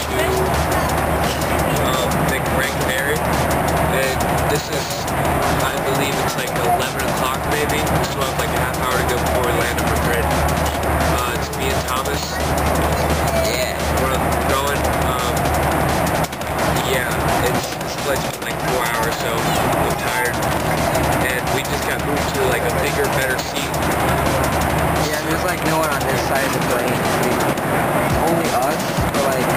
to the Grand Canary, and this is, I believe it's like 11 o'clock maybe. We still have like a half hour to go before we land in Madrid. It's me and Thomas. Yeah, we're going. Yeah, this flight's been like 4 hours, so I'm tired, and we just got moved to like a bigger, better seat. Yeah, there's like no one on this side of the plane. Only us, but like...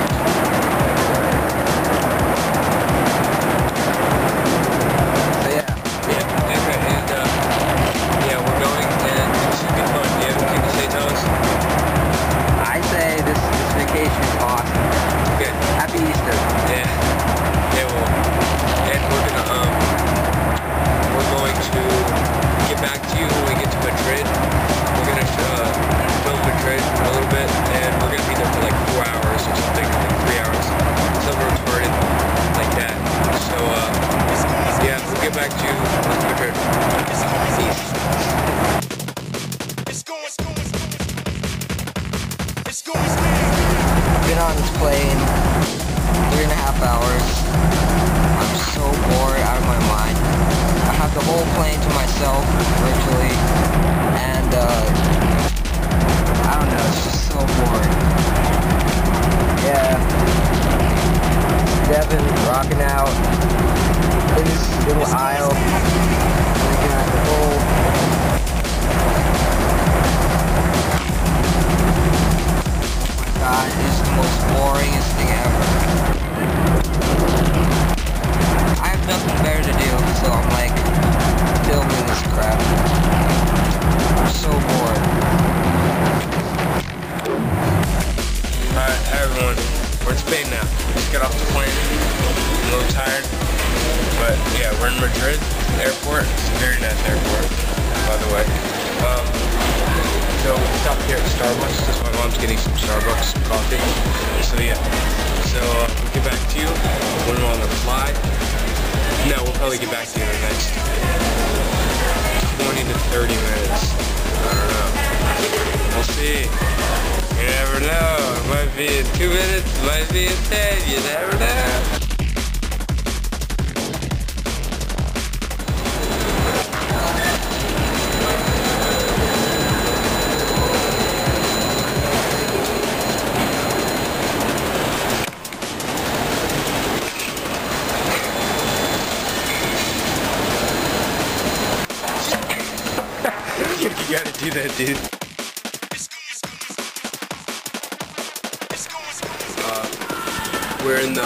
So yeah. Yeah, okay, and yeah, we're going, and it should be fun. Do you have anything to say, Thomas? I say this vacation is awesome. Good. Happy Easter. Yeah. Yeah, well, and we're going to get back to you when we get to Madrid. We're going to film Madrid a little bit, and we're going to be there for like 4 hours or something, like 3 hours, somewhere retarded like that. So, yeah, we'll get back to you with Madrid. Been on this plane 3.5 hours. I'm so bored out of my mind. I have the whole plane to myself, virtually, and I don't know, it's just so boring. Yeah. Devin rocking out in this little aisle. We got the whole... God, it's the most boringest thing ever. I have nothing better to do, so I'm like filming this crap. I'm so bored. Alright, everyone, we're in Spain now. Just got off the plane. I'm a little tired, but yeah, we're in Madrid airport. It's a very nice airport, by the way. So we stopped here at Starbucks because my mom's getting some Starbucks coffee. So yeah, we'll get back to you when we're on the fly. No, we'll probably get back to you in the next 20 to 30 minutes. I don't know. We'll see. You never know. It might be in 2 minutes, it might be in 10. You never know. You gotta do that, dude. We're in the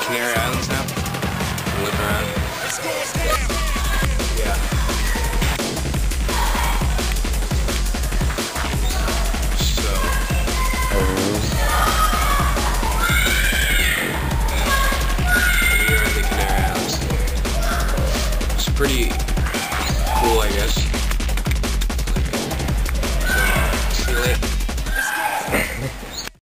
Canary Islands now. We're looking around. Yeah. So. We are in the Canary Islands. It's pretty cool, I guess.